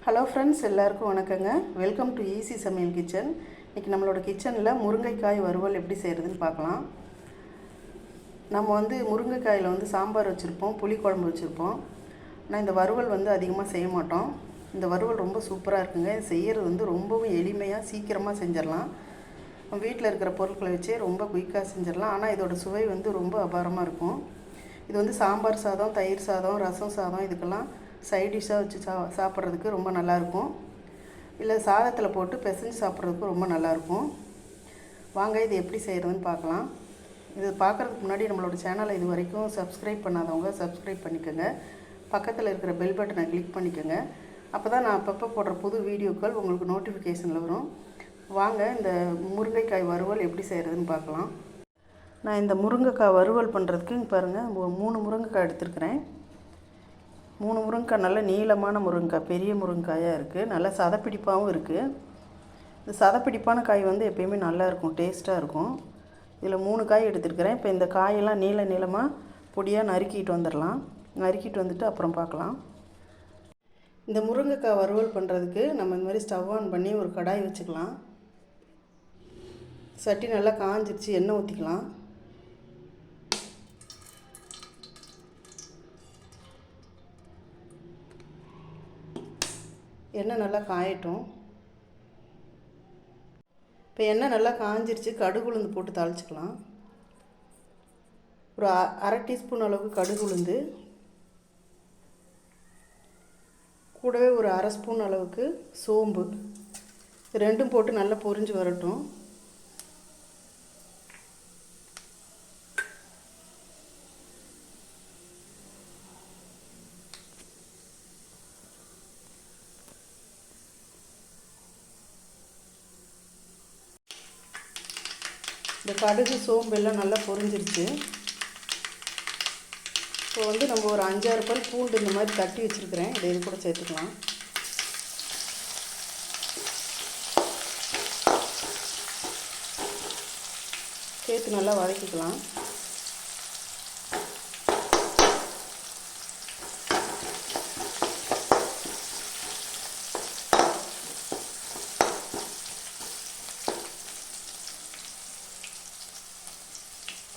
Hello friends, எல்லாருக்கும் வணக்கங்க. Welcome to easy சமையல் கிச்சன். இன்றைக்கி நம்மளோட கிச்சனில் முருங்கைக்காய் வறுவல் எப்படி செய்கிறதுன்னு பார்க்கலாம். நம்ம முருங்கைக்காயில் சாம்பார் வச்சுருப்போம், புளிக்குழம்பு வச்சுருப்போம். ஆனால் இந்த வறுவல் அதிகமாக செய்ய மாட்டோம். இந்த வறுவல் ரொம்ப சூப்பராக இருக்குங்க. இது செய்கிறது ரொம்பவும் எளிமையாக சீக்கிரமாக செஞ்சிடலாம். வீட்டில் இருக்கிற பொருட்களை வச்சே ரொம்ப குயிக்காக செஞ்சிடலாம். ஆனால் இதோட சுவை ரொம்ப அபாரமாக இருக்கும். இது சாம்பார் சாதம், தயிர் சாதம், ரசம் சாதம் இதுக்கெல்லாம் சைட் டிஷ்ஷாக வச்சு சாப்பிட்றதுக்கு ரொம்ப நல்லாயிருக்கும். இல்லை சாதத்தில் போட்டு பிசைஞ்சு சாப்பிட்றதுக்கு ரொம்ப நல்லாயிருக்கும். வாங்க இது எப்படி செய்கிறதுன்னு பார்க்கலாம். இது பார்க்குறதுக்கு முன்னாடி நம்மளோட சேனலை இது வரைக்கும் சப்ஸ்கிரைப் பண்ணாதவங்க சப்ஸ்கிரைப் பண்ணிக்கோங்க. பக்கத்தில் இருக்கிற பெல் பட்டனை கிளிக் பண்ணிக்கோங்க. அப்போ தான் நான் அப்பப்போ போடுற புது வீடியோக்கள் உங்களுக்கு நோட்டிஃபிகேஷனில் வரும். வாங்க இந்த முருங்கைக்காய் வறுவல் எப்படி செய்கிறதுன்னு பார்க்கலாம். நான் இந்த முருங்கைக்காய் வறுவல் பண்ணுறதுக்கு பாருங்கள், 3 முருங்கைக்காய் எடுத்துருக்கிறேன். 3 முருங்கைக்காய் நல்ல நீளமான முருங்கைக்காய், பெரிய முருங்கைக்காயாக இருக்குது. நல்லா சதப்பிடிப்பாகவும் இருக்குது. இந்த சதப்பிடிப்பான காய் எப்பயுமே நல்லாயிருக்கும், டேஸ்ட்டாக இருக்கும். இதில் 3 காய் எடுத்துருக்கிறேன். இப்போ இந்த காயெல்லாம் நீளமாக பொடியாக நறுக்கிட்டு வந்துடலாம். நறுக்கிட்டு வந்துட்டு அப்புறம் பார்க்கலாம். இந்த முருங்கைக்காய் வறுவல் பண்ணுறதுக்கு நம்ம இந்த மாதிரி ஸ்டவ் ஆன் பண்ணி ஒரு கடாய் வச்சுக்கலாம். சட்டி நல்லா காஞ்சிருச்சு, எண்ணெய் ஊற்றிக்கலாம். எண்ணெய் நல்லா காயட்டும். இப்போ எண்ணெய் நல்லா காஞ்சிருச்சு, கடுகு உளுந்து போட்டு தாளிச்சிக்கலாம். ஒரு 1/2 டீஸ்பூன் அளவுக்கு கடுகு உளுந்து, கூடவே ஒரு 1/2 ஸ்பூன் அளவுக்கு சோம்பு, ரெண்டும் போட்டு நல்லா பொரிஞ்சு வரட்டும். இந்த கடுகு சோம்பெல்லாம் நல்லா பொரிஞ்சிருச்சு. இப்போ நம்ம ஒரு 5-6 பல் பூண்டு இந்த மாதிரி தட்டி வச்சுருக்கிறேன். இதை இது கூட சேர்த்துக்கலாம். சேர்த்து நல்லா வதக்கிக்கலாம்.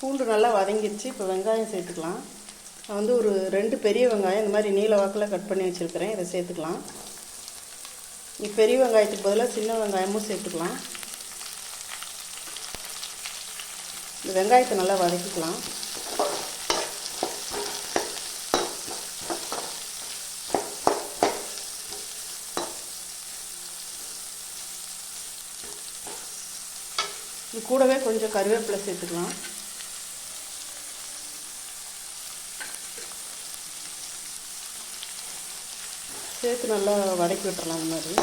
பூண்டு நல்லா வதங்கிடுச்சு. இப்போ வெங்காயம் சேர்த்துக்கலாம். நான் ஒரு 2 பெரிய வெங்காயம் இந்த மாதிரி நீல வாக்கில் கட் பண்ணி வச்சுருக்கிறேன். இதை சேர்த்துக்கலாம். பெரிய வெங்காயத்துக்கு பதிலாக சின்ன வெங்காயமும் சேர்த்துக்கலாம். இந்த வெங்காயத்தை நல்லா வதக்கிக்கலாம். இது கூடவே கொஞ்சம் கருவேப்பிலை சேர்த்துக்கலாம். சேர்த்து நல்லா வதக்கி விட்டுறலாம். இந்த மாதிரி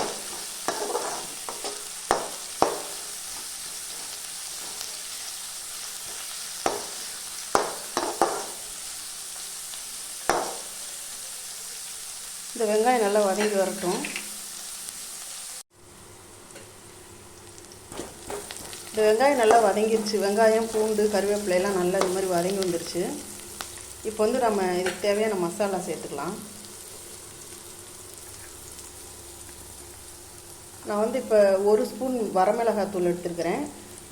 இந்த வெங்காயம் நல்லா வதங்கி வரட்டும். இந்த வெங்காயம் நல்லா வதங்கிருச்சு. வெங்காயம், பூண்டு, கருவேப்பிலையெல்லாம் நல்லா இந்த மாதிரி வதங்கி வந்துருச்சு. இப்போ நம்ம இதுக்கு தேவையான மசாலா சேர்த்துக்கலாம். நான் இப்போ 1 ஸ்பூன் வரமிளகாத்தூள் எடுத்துருக்கிறேன்.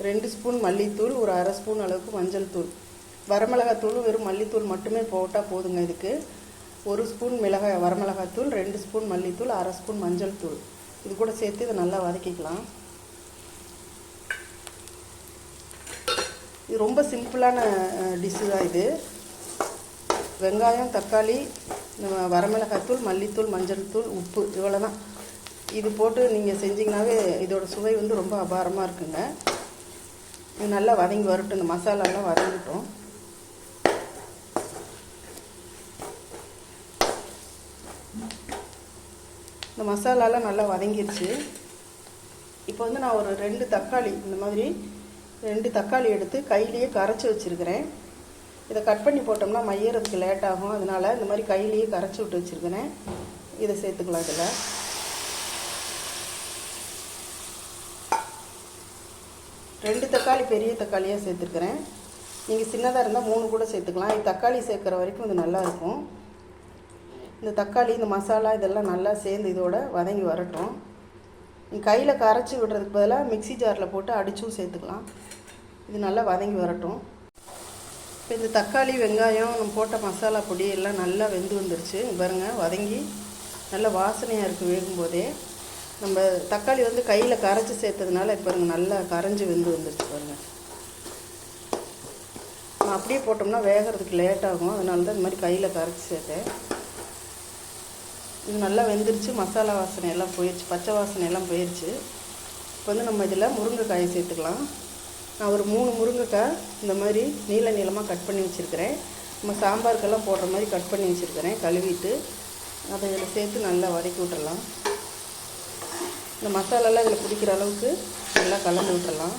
2 ஸ்பூன் மல்லித்தூள், ஒரு 1/2 ஸ்பூன் அளவுக்கு மஞ்சள் தூள். வரமிளகாத்தூளும் வெறும் மல்லித்தூள் மட்டுமே போட்டால் போதுங்க. இதுக்கு 1 ஸ்பூன் வரமிளகாத்தூள், 2 ஸ்பூன் மல்லித்தூள், 1/2 ஸ்பூன் மஞ்சள் தூள் இது கூட சேர்த்து இதை நல்லா வதக்கிக்கலாம். இது ரொம்ப சிம்பிளான டிஷ்ஷு தான் இது. வெங்காயம், தக்காளி, வரமிளகாத்தூள், மல்லித்தூள், மஞ்சள் தூள், உப்பு, இவ்வளோ தான். இது போட்டு நீங்கள் செஞ்சிங்கனாவே இதோட சுவை ரொம்ப அபாரமாக இருக்குங்க. இது நல்லா வதங்கி வரட்டும். இந்த மசாலாலாம் வதங்கிட்டோம். இந்த மசாலாலாம் நல்லா வதங்கிருச்சு. இப்போ நான் ஒரு 2 தக்காளி, இந்த மாதிரி 2 தக்காளி எடுத்து கையிலேயே கரைச்சி வச்சுருக்கிறேன். இதை கட் பண்ணி போட்டோம்னா மையறதுக்கு லேட் ஆகும். அதனால் இந்த மாதிரி கையிலேயே கரைச்சி விட்டு வச்சுருக்கிறேன். இதை சேர்த்துக்கலாம். இதில் 2 தக்காளி பெரிய தக்காளியாக சேர்த்துருக்கிறேன். நீங்கள் சின்னதாக இருந்தால் 3 கூட சேர்த்துக்கலாம். தக்காளி சேர்க்குற வரைக்கும் இது நல்லாயிருக்கும். இந்த தக்காளி இந்த மசாலா இதெல்லாம் நல்லா சேர்ந்து இதோட வதங்கி வரட்டும். கையில் கரைச்சி விடுறதுக்கு பதிலாக மிக்ஸி ஜாரில் போட்டு அடிச்சும் சேர்த்துக்கலாம். இது நல்லா வதங்கி வரட்டும். இப்போ இந்த தக்காளி வெங்காயம் நம்ம போட்ட மசாலா பொடி எல்லாம் நல்லா வெந்து வந்துருச்சு. பாருங்கள், வதங்கி நல்லா வாசனையாக இருக்குது. வேகும்போதே நம்ம தக்காளி வந்து கையில் கரைச்சி சேர்த்ததுனால இப்போ நல்லா கரைஞ்சி வெந்து வந்துருச்சு பாருங்கள். அப்படியே போட்டோம்னா வேகிறதுக்கு லேட் ஆகும். அதனால தான் இந்த மாதிரி கையில் கரைச்சி சேர்த்தேன். இது நல்லா வெந்துருச்சு. மசாலா வாசனை எல்லாம் போயிடுச்சு, பச்சை வாசனை எல்லாம் போயிடுச்சு. இப்போ வந்து நம்ம இதில் முருங்கைக்காயை சேர்த்துக்கலாம். நான் ஒரு 3 முருங்கைக்காய் இந்த மாதிரி நீள நீளமாக கட் பண்ணி வச்சுருக்கிறேன். நம்ம சாம்பாருக்கெல்லாம் போடுற மாதிரி கட் பண்ணி வச்சுருக்கிறேன். கழுவிட்டு அதை இதில் சேர்த்து நல்லா வதக்கி விட்டுறலாம். இந்த மசாலாலாம் இதில் பிடிக்கிற அளவுக்கு நல்லா கலந்து விட்டுறலாம்.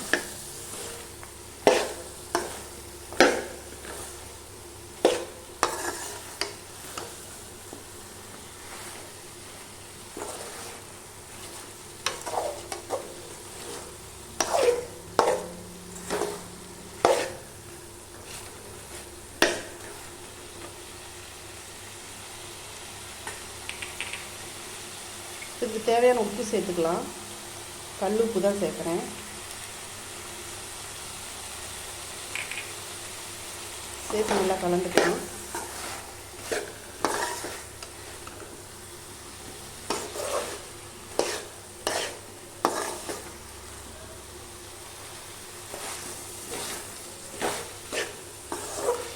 இதுக்கு தேவையான உப்பு சேர்த்துக்கலாம். கல் உப்பு தான் சேர்க்குறேன். சேர்த்து நல்லா கலந்துக்கலாம்.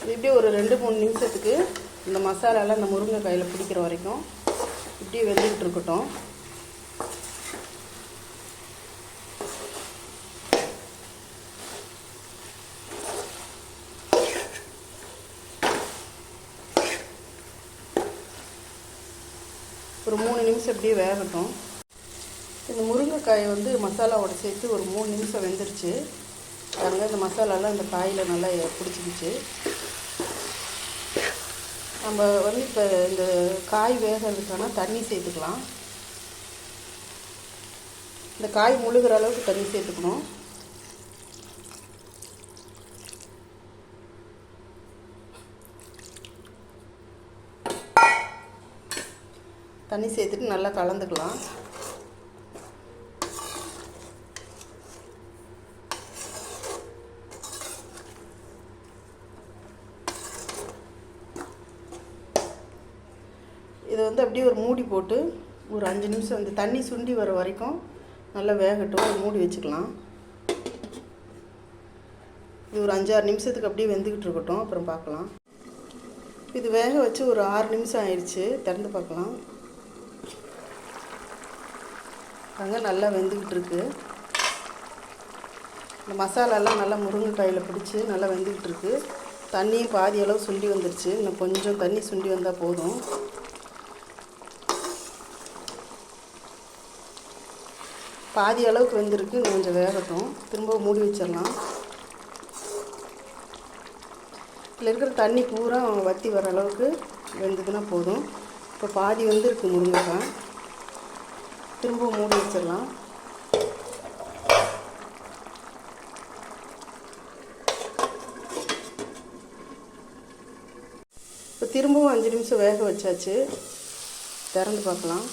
இது இப்படியே ஒரு 2-3 நிமிஷத்துக்கு இந்த மசாலாலாம் இந்த முருங்கைக்காயில் பிடிக்கிற வரைக்கும் இப்படியே வெந்துக்கிட்டு இருக்கட்டும். ஒரு 3 நிமிஷம் இப்படியே வேகட்டும். இந்த முருங்கைக்காயை வந்து மசாலாவோட சேர்த்து ஒரு 3 நிமிஷம் வெந்துருச்சு. பாருங்கள், இந்த மசாலாலாம் இந்த காயில் நல்லா பிடிச்சிக்கிச்சு. நம்ம வந்து இப்போ இந்த காய் வேகிறதுக்கான தண்ணி சேர்த்துக்கலாம். இந்த காய் முழுகிற அளவுக்கு தண்ணி சேர்த்துக்கணும். தண்ணி சேர்த்துட்டு நல்லா கலந்துக்கலாம். இதை வந்து அப்படியே ஒரு மூடி போட்டு ஒரு 5 நிமிஷம் இந்த தண்ணி சுண்டி வர வரைக்கும் நல்லா வேகட்டும். ஒரு மூடி வச்சுக்கலாம். இது ஒரு 5-6 நிமிஷத்துக்கு அப்படியே வெந்துக்கிட்டு இருக்கட்டும். அப்புறம் பார்க்கலாம். இது வேக வச்சு ஒரு 6 நிமிஷம் ஆயிடுச்சு. திறந்து பார்க்கலாம். அங்கே நல்லா வெந்துக்கிட்டு இருக்கு. இந்த மசாலாலாம் நல்லா முருங்கைக்காயில் பிடிச்சி நல்லா வெந்துக்கிட்டு இருக்கு. தண்ணியும் பாதி அளவு சுண்டி வந்துருச்சு. இன்னும் கொஞ்சம் தண்ணி சுண்டி வந்தால் போதும். பாதி அளவுக்கு வெந்திருக்கு. இன்னும் கொஞ்சம் வேகட்டும். திரும்ப மூடி வச்சிடலாம். இதில் இருக்கிற தண்ணி பூரா வற்றி வர அளவுக்கு வெந்ததுன்னா போதும். இப்போ பாதி வெந்திருக்கு முருங்கைக்காய். திரும்ப மூடி வச்சிடலாம். இப்போ திரும்பவும் 5 நிமிஷம் வேக வச்சாச்சு. திறந்து பார்க்கலாம்.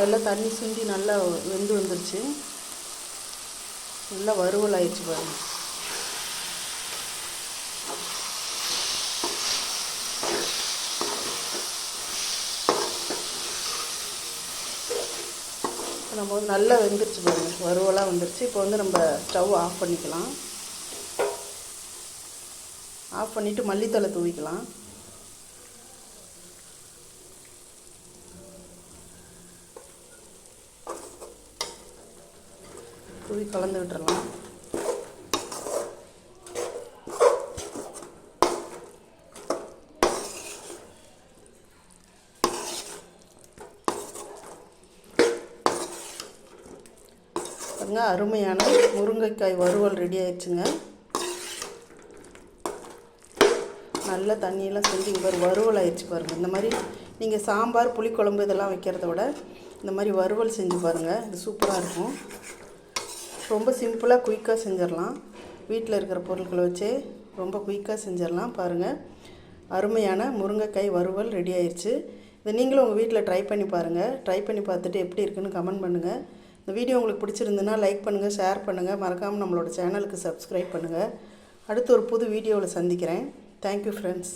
எல்லாம் தண்ணி சுண்டி நல்லா வெந்து வந்துருச்சு. நல்லா வறுவல் ஆயிடுச்சு பாருங்க. நம்ம வந்து நல்லா வெந்துருச்சு பாருங்க. வறுவலாக வந்துருச்சு. இப்போ வந்து நம்ம ஸ்டவ் ஆஃப் பண்ணிக்கலாம். ஆஃப் பண்ணிவிட்டு மல்லித்தழை தூவிக்கலாம். தூவி கலந்து விட்டுறலாம். பாருங்க, அருமையான முருங்கைக்காய் வறுவல் ரெடி ஆயிடுச்சுங்க. நல்ல தண்ணியெல்லாம் செஞ்சு வறுவல் ஆயிடுச்சு பாருங்கள். இந்த மாதிரி நீங்கள் சாம்பார் புளிக்குழம்பு இதெல்லாம் வைக்கிறத விட இந்த மாதிரி வறுவல் செஞ்சு பாருங்கள். இது சூப்பராக இருக்கும். ரொம்ப சிம்பிளாக குயிக்காக செஞ்சிடலாம். வீட்டில் இருக்கிற பொருட்களை வச்சே ரொம்ப குயிக்காக செஞ்சிடலாம். பாருங்கள், அருமையான முருங்கைக்காய் வறுவல் ரெடி ஆயிடுச்சு. இதை நீங்களும் உங்கள் வீட்டில் ட்ரை பண்ணி பாருங்கள். ட்ரை பண்ணி பார்த்துட்டு எப்படி இருக்குன்னு கமெண்ட் பண்ணுங்கள். இந்த வீடியோ உங்களுக்கு பிடிச்சிருந்துன்னா லைக் பண்ணுங்கள், ஷேர் பண்ணுங்கள், மறக்காமல் நம்மளோட சேனலுக்கு சப்ஸ்கிரைப் பண்ணுங்கள். அடுத்து ஒரு புது வீடியோவில் சந்திக்கிறேன். Thank you friends.